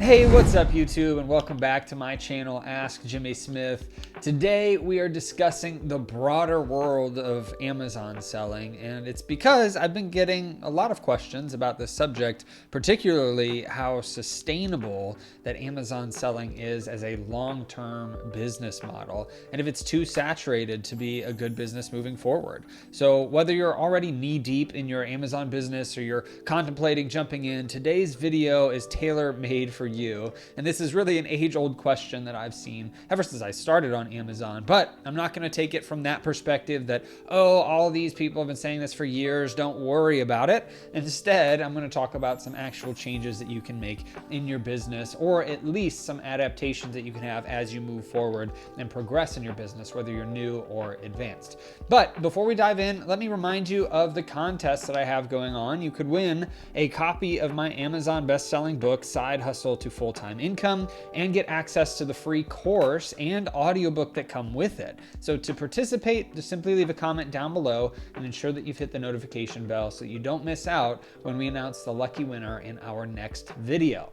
Hey, what's up YouTube, and welcome back to my channel, Ask Jimmy Smith. Today we are discussing the broader world of Amazon selling, and it's because I've been getting a lot of questions about this subject, particularly how sustainable that Amazon selling is as a long-term business model, and if it's too saturated to be a good business moving forward. So whether you're already knee-deep in your Amazon business or you're contemplating jumping in, today's video is tailor-made for you. And this is really an age-old question that I've seen ever since I started on Amazon, but I'm not going to take it from that perspective that, oh, all these people have been saying this for years, don't worry about it. Instead, I'm going to talk about some actual changes that you can make in your business, or at least some adaptations that you can have as you move forward and progress in your business, whether you're new or advanced. But before we dive in, let me remind you of the contest that I have going on. You could win a copy of my Amazon best-selling book, Side Hustle to Full-Time Income, and get access to the free course and audiobook that come with it. So to participate, just simply leave a comment down below and ensure that you've hit the notification bell so that you don't miss out when we announce the lucky winner in our next video.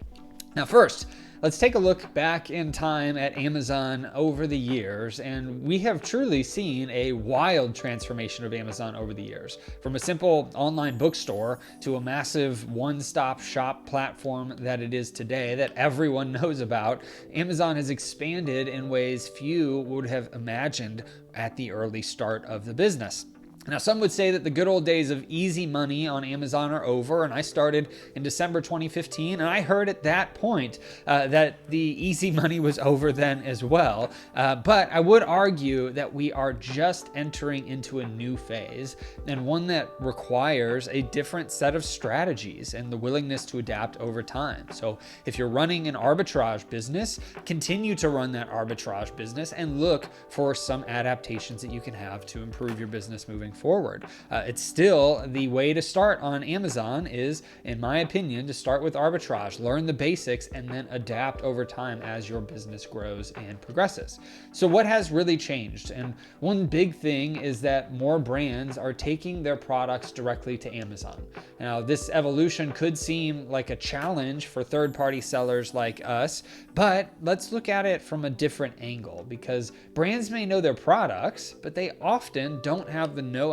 Now first, let's take a look back in time at Amazon over the years, and we have truly seen a wild transformation of Amazon over the years. From a simple online bookstore to a massive one-stop shop platform that it is today that everyone knows about, Amazon has expanded in ways few would have imagined at the early start of the business. Now, some would say that the good old days of easy money on Amazon are over, and I started in December 2015, and I heard at that point that the easy money was over then as well. But I would argue that we are just entering into a new phase, and one that requires a different set of strategies and the willingness to adapt over time. So if you're running an arbitrage business, continue to run that arbitrage business and look for some adaptations that you can have to improve your business moving forward. It's still the way to start on Amazon is, in my opinion, to start with arbitrage, learn the basics, and then adapt over time as your business grows and progresses. So what has really changed? And one big thing is that more brands are taking their products directly to Amazon. Now, this evolution could seem like a challenge for third-party sellers like us, but let's look at it from a different angle, because brands may know their products, but they often don't have the know-how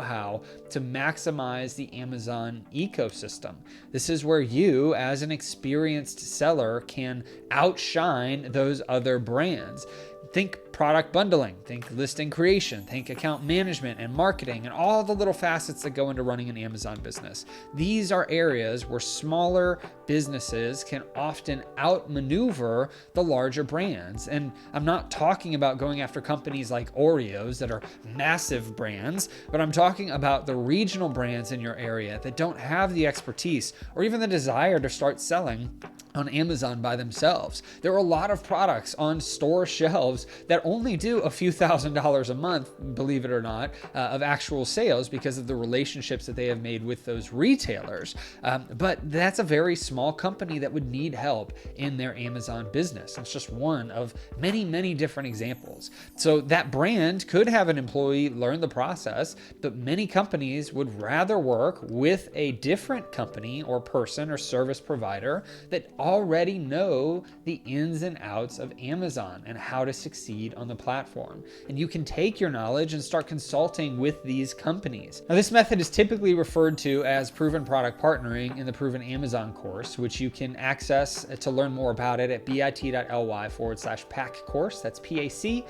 to maximize the Amazon ecosystem. This is where you, as an experienced seller, can outshine those other brands. Think product bundling, think listing creation, think account management and marketing, and all the little facets that go into running an Amazon business. These are areas where smaller businesses can often outmaneuver the larger brands. And I'm not talking about going after companies like Oreos that are massive brands, but I'm talking about the regional brands in your area that don't have the expertise or even the desire to start selling on Amazon by themselves. There are a lot of products on store shelves that only do a few $1,000s a month, believe it or not, of actual sales because of the relationships that they have made with those retailers. But that's a very small company that would need help in their Amazon business. It's just one of many, many different examples. So that brand could have an employee learn the process, but many companies would rather work with a different company or person or service provider that already know the ins and outs of Amazon and how to succeed on the platform. And you can take your knowledge and start consulting with these companies. Now, this method is typically referred to as proven product partnering in the Proven Amazon course, which you can access to learn more about it at bit.ly/PAC course. That's PACCOURSE.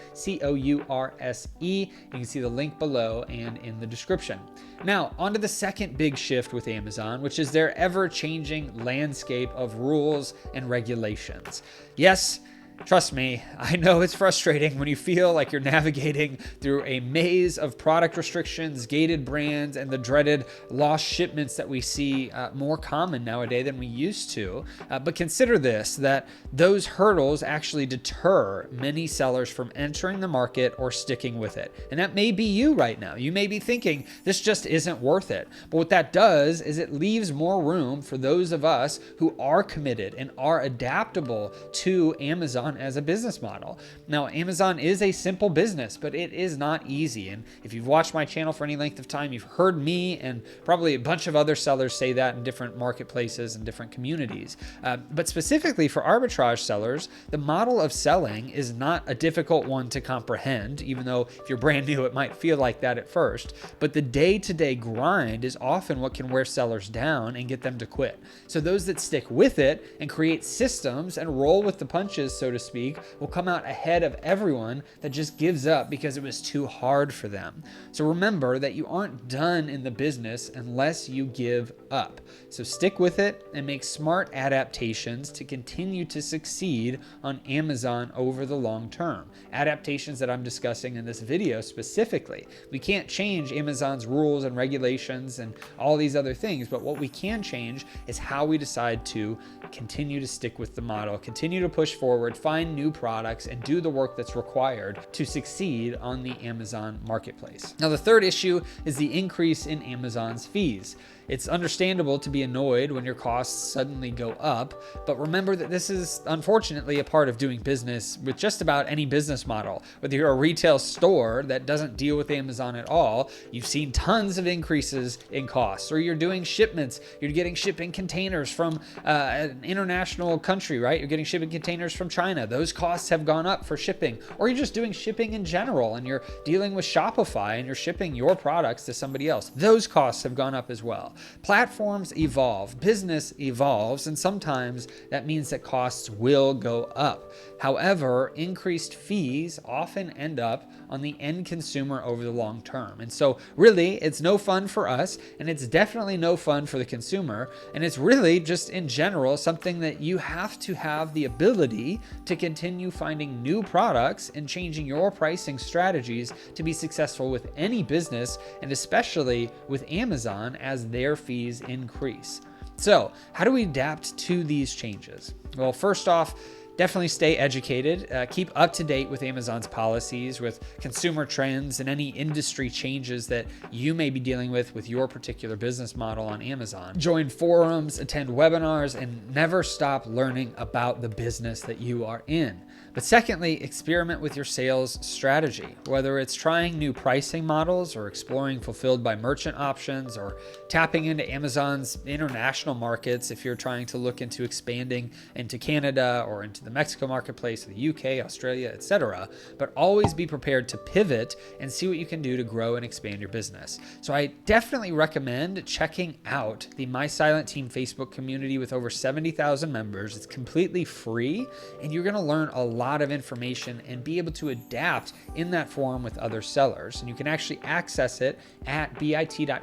You can see the link below and in the description. Now, on to the second big shift with Amazon, which is their ever-changing landscape of rules and regulations. Yes, trust me, I know it's frustrating when you feel like you're navigating through a maze of product restrictions, gated brands, and the dreaded lost shipments that we see more common nowadays than we used to. But consider this, that those hurdles actually deter many sellers from entering the market or sticking with it. And that may be you right now. You may be thinking, this just isn't worth it. But what that does is it leaves more room for those of us who are committed and are adaptable to Amazon Amazon as a business model. Now, Amazon is a simple business, but it is not easy. And if you've watched my channel for any length of time, you've heard me and probably a bunch of other sellers say that in different marketplaces and different communities. But specifically for arbitrage sellers, the model of selling is not a difficult one to comprehend, even though if you're brand new, it might feel like that at first. But the day-to-day grind is often what can wear sellers down and get them to quit. So those that stick with it and create systems and roll with the punches, so to speak, will come out ahead of everyone that just gives up because it was too hard for them. So remember that you aren't done in the business unless you give up. So stick with it and make smart adaptations to continue to succeed on Amazon over the long term. Adaptations that I'm discussing in this video specifically. We can't change Amazon's rules and regulations and all these other things, but what we can change is how we decide to continue to stick with the model, continue to push forward, find new products, and do the work that's required to succeed on the Amazon marketplace. Now, the third issue is the increase in Amazon's fees. It's understandable to be annoyed when your costs suddenly go up, but remember that this is unfortunately a part of doing business with just about any business model. Whether you're a retail store that doesn't deal with Amazon at all, you've seen tons of increases in costs, or you're doing shipments, you're getting shipping containers from an international country, right? You're getting shipping containers from China. Those costs have gone up for shipping, or you're just doing shipping in general and you're dealing with Shopify and you're shipping your products to somebody else. Those costs have gone up as well. Platforms evolve, business evolves, and sometimes that means that costs will go up. However, increased fees often end up on the end consumer over the long term. And so really, it's no fun for us, and it's definitely no fun for the consumer. And it's really just in general something that you have to have the ability to continue finding new products and changing your pricing strategies to be successful with any business, and especially with Amazon as their fees increase. So how do we adapt to these changes? Well, first off, definitely stay educated. Keep up to date with Amazon's policies, with consumer trends, and any industry changes that you may be dealing with your particular business model on Amazon. Join forums, attend webinars, and never stop learning about the business that you are in. But secondly, experiment with your sales strategy, whether it's trying new pricing models or exploring fulfilled by merchant options or tapping into Amazon's international markets if you're trying to look into expanding into Canada or into the Mexico marketplace, the UK, Australia, etc. But always be prepared to pivot and see what you can do to grow and expand your business. So I definitely recommend checking out the My Silent Team Facebook community with over 70,000 members. It's completely free, and you're going to learn a lot of information and be able to adapt in that forum with other sellers. And you can actually access it at bit.ly/MST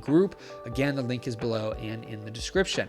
group. Again, the link is below and in the description.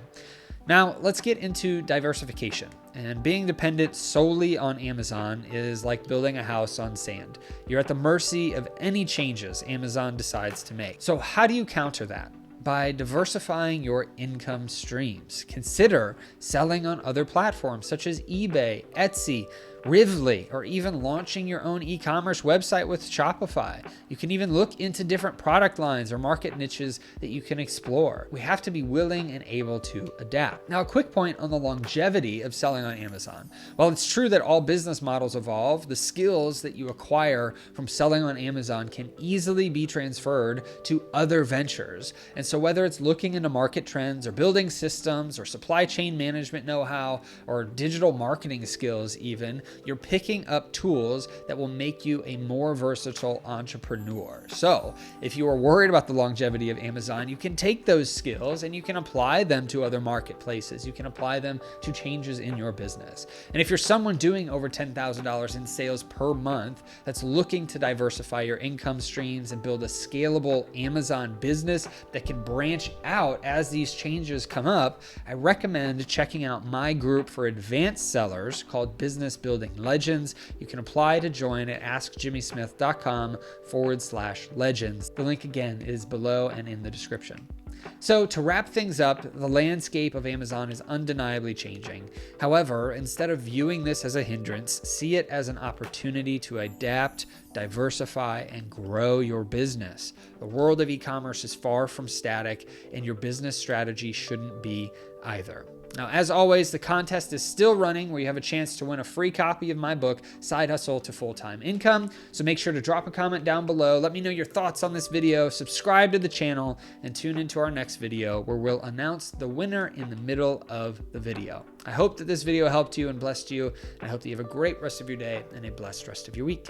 Now, let's get into diversification. And being dependent solely on Amazon is like building a house on sand. You're at the mercy of any changes Amazon decides to make. So how do you counter that? By diversifying your income streams. Consider selling on other platforms such as eBay, Etsy, Rivly, or even launching your own e-commerce website with Shopify. You can even look into different product lines or market niches that you can explore. We have to be willing and able to adapt. Now, a quick point on the longevity of selling on Amazon. While it's true that all business models evolve, the skills that you acquire from selling on Amazon can easily be transferred to other ventures. And so whether it's looking into market trends or building systems or supply chain management know-how or digital marketing skills even, you're picking up tools that will make you a more versatile entrepreneur. So if you are worried about the longevity of Amazon, you can take those skills and you can apply them to other marketplaces. You can apply them to changes in your business. And if you're someone doing over $10,000 in sales per month that's looking to diversify your income streams and build a scalable Amazon business that can branch out as these changes come up, I recommend checking out my group for advanced sellers called Business Building Legends. You can apply to join at askjimmysmith.com/legends. The link again is below and in the description. So to wrap things up, the landscape of Amazon is undeniably changing. However, instead of viewing this as a hindrance, see it as an opportunity to adapt, diversify, and grow your business. The world of e-commerce is far from static, and your business strategy shouldn't be either. Now, as always, the contest is still running where you have a chance to win a free copy of my book, Side Hustle to Full-Time Income. So make sure to drop a comment down below. Let me know your thoughts on this video, subscribe to the channel, and tune into our next video where we'll announce the winner in the middle of the video. I hope that this video helped you and blessed you. I hope that you have a great rest of your day and a blessed rest of your week.